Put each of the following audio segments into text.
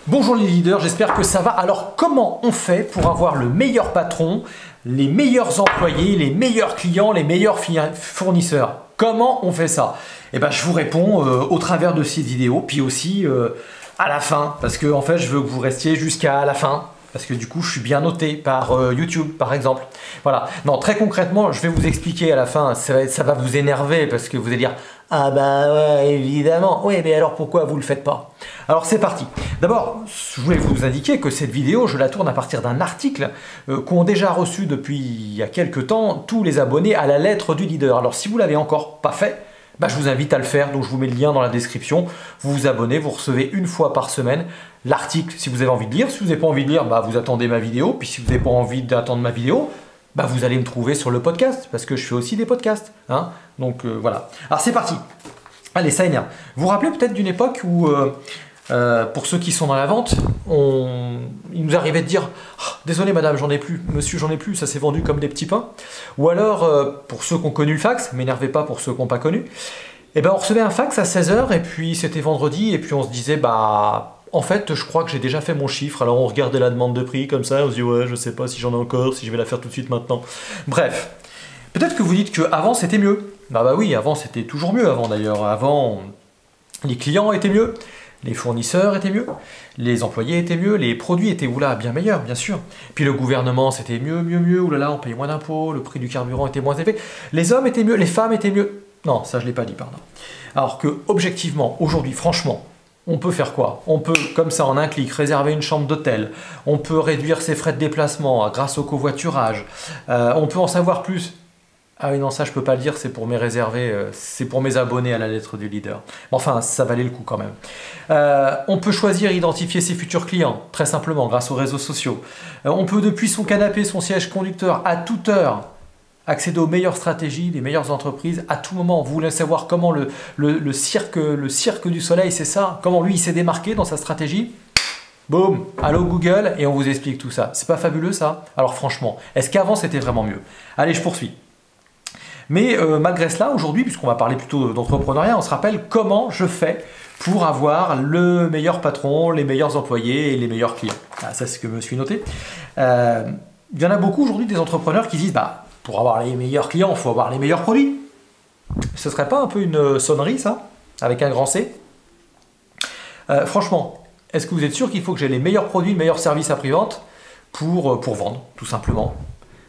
Bonjour les leaders, j'espère que ça va. Alors comment on fait pour avoir le meilleur patron, les meilleurs employés, les meilleurs clients, les meilleurs fournisseurs? Comment on fait ça? Eh ben, je vous réponds au travers de cette vidéo, puis aussi à la fin, parce que en fait je veux que vous restiez jusqu'à la fin. Parce que du coup, je suis bien noté par YouTube, par exemple. Voilà. Non, très concrètement, je vais vous expliquer à la fin. Ça va vous énerver parce que vous allez dire « Ah bah ouais, évidemment. Oui, mais alors pourquoi vous le faites pas ?» Alors, c'est parti. D'abord, je voulais vous indiquer que cette vidéo, je la tourne à partir d'un article qu'ont déjà reçu depuis il y a quelques temps tous les abonnés à la lettre du leader. Alors, si vous ne l'avez encore pas fait, bah, je vous invite à le faire, donc je vous mets le lien dans la description. Vous vous abonnez, vous recevez une fois par semaine l'article si vous avez envie de lire. Si vous n'avez pas envie de lire, bah, vous attendez ma vidéo. Puis si vous n'avez pas envie d'attendre ma vidéo, bah, vous allez me trouver sur le podcast, parce que je fais aussi des podcasts. Hein, donc voilà. Alors c'est parti. Allez, ça énerve. Vous vous rappelez peut-être d'une époque où, pour ceux qui sont dans la vente, il nous arrivait de dire oh, « Désolé madame, j'en ai plus. Monsieur, j'en ai plus. Ça s'est vendu comme des petits pains. » Ou alors, pour ceux qui ont connu le fax, m'énervez pas pour ceux qui n'ont pas connu, eh ben, on recevait un fax à 16 h et puis c'était vendredi et puis on se disait « Bah... En fait, je crois que j'ai déjà fait mon chiffre, alors on regardait la demande de prix comme ça, on se dit ouais, je sais pas si j'en ai encore, si je vais la faire tout de suite maintenant. » Bref, peut-être que vous dites qu'avant c'était mieux. Bah oui, avant c'était toujours mieux avant d'ailleurs. Avant, les clients étaient mieux, les fournisseurs étaient mieux, les employés étaient mieux, les produits étaient oula, bien meilleurs, bien sûr. Puis le gouvernement c'était mieux, oulala, on payait moins d'impôts, le prix du carburant était moins élevé. Les hommes étaient mieux, les femmes étaient mieux. Non, ça je l'ai pas dit, pardon. Alors que objectivement, aujourd'hui, franchement, on peut faire quoi? On peut, comme ça, en un clic, réserver une chambre d'hôtel. On peut réduire ses frais de déplacement grâce au covoiturage. On peut en savoir plus. Ah oui, non, ça, je peux pas le dire, c'est pour mes réservés, c'est pour mes abonnés à la lettre du leader. Enfin, ça valait le coup quand même. On peut choisir, identifier ses futurs clients, très simplement, grâce aux réseaux sociaux. On peut, depuis son canapé, son siège conducteur, à toute heure, accéder aux meilleures stratégies, des meilleures entreprises, à tout moment. Vous voulez savoir comment le cirque du soleil, c'est ça? Comment lui, il s'est démarqué dans sa stratégie? Boum, allô Google, et on vous explique tout ça. C'est pas fabuleux ça? Alors franchement, est-ce qu'avant c'était vraiment mieux? Allez, je poursuis. Mais malgré cela, aujourd'hui, puisqu'on va parler plutôt d'entrepreneuriat, on se rappelle comment je fais pour avoir le meilleur patron, les meilleurs employés et les meilleurs clients. Ah, ça, c'est ce que je me suis noté. Il y en a beaucoup aujourd'hui des entrepreneurs qui disent bah, pour avoir les meilleurs clients, il faut avoir les meilleurs produits. Ce serait pas un peu une sonnerie, ça? Avec un grand C? Franchement, est-ce que vous êtes sûr qu'il faut que j'ai les meilleurs produits, le meilleur service après-vente pour vendre, tout simplement?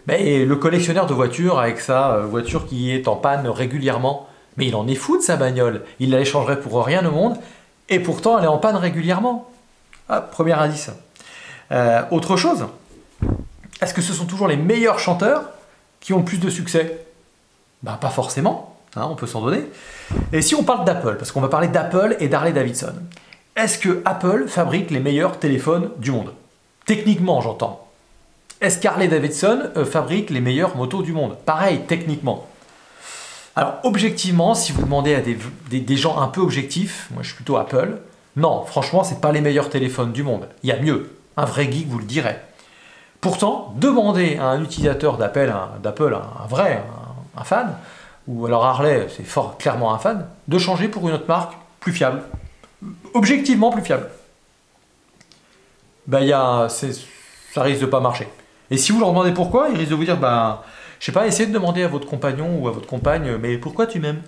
Mais le collectionneur de voitures, avec sa voiture qui est en panne régulièrement, mais il en est fou de sa bagnole. Il la échangerait pour rien au monde, et pourtant elle est en panne régulièrement. Ah, premier indice. Autre chose, est-ce que ce sont toujours les meilleurs chanteurs qui ont le plus de succès? Ben, pas forcément, hein, on peut s'en donner. Et si on parle d'Apple, parce qu'on va parler d'Apple et d'Harley-Davidson, est-ce que Apple fabrique les meilleurs téléphones du monde? Techniquement, j'entends. Est-ce qu'Harley-Davidson fabrique les meilleures motos du monde? Pareil, techniquement. Alors, objectivement, si vous demandez à des gens un peu objectifs, moi je suis plutôt Apple, non, franchement, c'est pas les meilleurs téléphones du monde. Il y a mieux. Un vrai geek vous le dirait. Pourtant, demandez à un utilisateur d'Apple, un vrai, un fan, ou alors Harley, c'est fort clairement un fan, de changer pour une autre marque plus fiable. Objectivement plus fiable. Ben, ça risque de pas marcher. Et si vous leur demandez pourquoi, ils risquent de vous dire, ben, je sais pas, essayez de demander à votre compagnon ou à votre compagne, mais pourquoi tu m'aimes?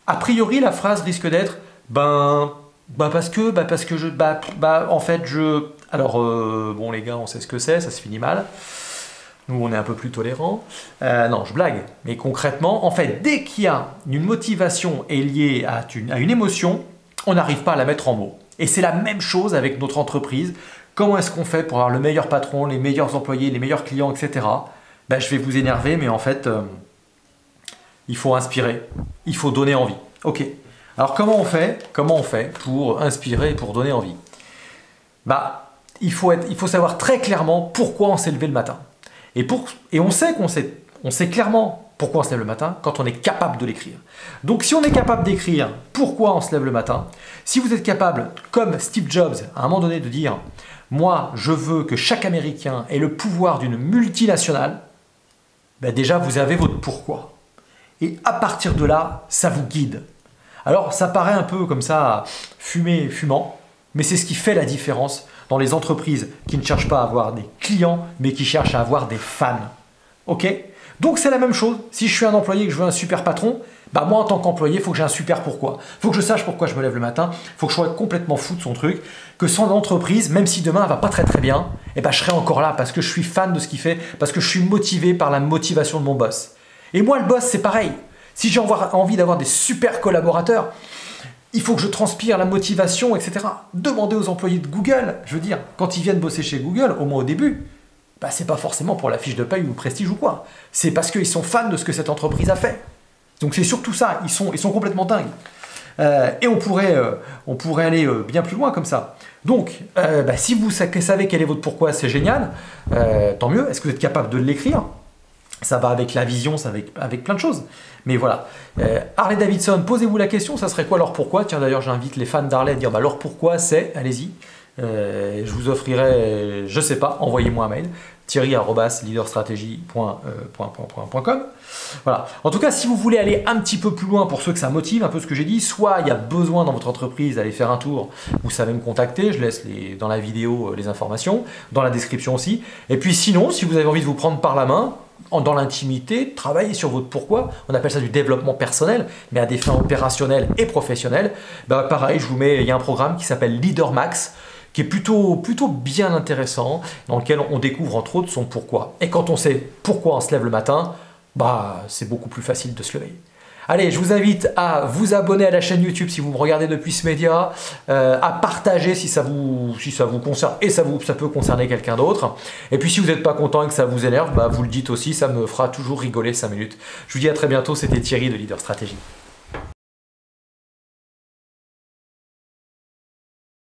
A priori, la phrase risque d'être, parce que en fait, alors, bon les gars, on sait ce que c'est, ça se finit mal. Nous, on est un peu plus tolérants. Non, je blague. Mais concrètement, en fait, dès qu'il y a une motivation est liée à une émotion, on n'arrive pas à la mettre en mots. Et c'est la même chose avec notre entreprise. Comment est-ce qu'on fait pour avoir le meilleur patron, les meilleurs employés, les meilleurs clients, etc. Ben, je vais vous énerver, mais en fait, il faut inspirer. Il faut donner envie. Ok. Alors, comment on fait pour inspirer et pour donner envie? Bah, il faut savoir très clairement pourquoi on s'est levé le matin. Et on sait clairement pourquoi on se lève le matin quand on est capable de l'écrire. Donc si on est capable d'écrire pourquoi on se lève le matin, si vous êtes capable, comme Steve Jobs, à un moment donné de dire « Moi, je veux que chaque Américain ait le pouvoir d'une multinationale », ben déjà vous avez votre pourquoi. Et à partir de là, ça vous guide. Alors ça paraît un peu comme ça, fumant, Mais c'est ce qui fait la différence dans les entreprises qui ne cherchent pas à avoir des clients, mais qui cherchent à avoir des fans. Ok? Donc c'est la même chose. Si je suis un employé et que je veux un super patron, bah moi en tant qu'employé, il faut que j'ai un super pourquoi. Il faut que je sache pourquoi je me lève le matin. Il faut que je sois complètement fou de son truc. Que sans l'entreprise, même si demain elle va pas très très bien, eh ben, je serai encore là parce que je suis fan de ce qu'il fait, parce que je suis motivé par la motivation de mon boss. Et moi le boss c'est pareil. Si j'ai envie d'avoir des super collaborateurs, il faut que je transpire la motivation, etc. Demandez aux employés de Google, je veux dire, quand ils viennent bosser chez Google, au moins au début, bah, c'est pas forcément pour la fiche de paye ou le prestige ou quoi. C'est parce qu'ils sont fans de ce que cette entreprise a fait. Donc c'est surtout ça, ils sont complètement dingues. Et on pourrait aller bien plus loin comme ça. Donc, bah, si vous savez quel est votre pourquoi, c'est génial. Tant mieux. Est-ce que vous êtes capable de l'écrire? Ça va avec la vision, ça va avec plein de choses. Mais voilà. Harley Davidson, posez-vous la question, ça serait quoi leur pourquoi? Tiens, d'ailleurs, j'invite les fans d'Harley à dire bah, leur pourquoi c'est, allez-y. Je vous offrirai, je sais pas, envoyez-moi un mail, thierry@leaderstrategy.com. Voilà. En tout cas, si vous voulez aller un petit peu plus loin pour ceux que ça motive, un peu ce que j'ai dit, soit il y a besoin dans votre entreprise d'aller faire un tour, vous savez me contacter, je laisse dans la vidéo les informations, dans la description aussi. Et puis sinon, si vous avez envie de vous prendre par la main, dans l'intimité, travailler sur votre pourquoi, on appelle ça du développement personnel, mais à des fins opérationnelles et professionnelles, bah pareil, il y a un programme qui s'appelle Leader Max, qui est plutôt bien intéressant, dans lequel on découvre entre autres son pourquoi. Et quand on sait pourquoi on se lève le matin, bah c'est beaucoup plus facile de se lever. Allez, je vous invite à vous abonner à la chaîne YouTube si vous me regardez depuis ce média, à partager si ça vous concerne et ça peut concerner quelqu'un d'autre. Et puis si vous n'êtes pas content et que ça vous énerve, bah, vous le dites aussi, ça me fera toujours rigoler 5 minutes. Je vous dis à très bientôt, c'était Thierry de Leader Stratégie.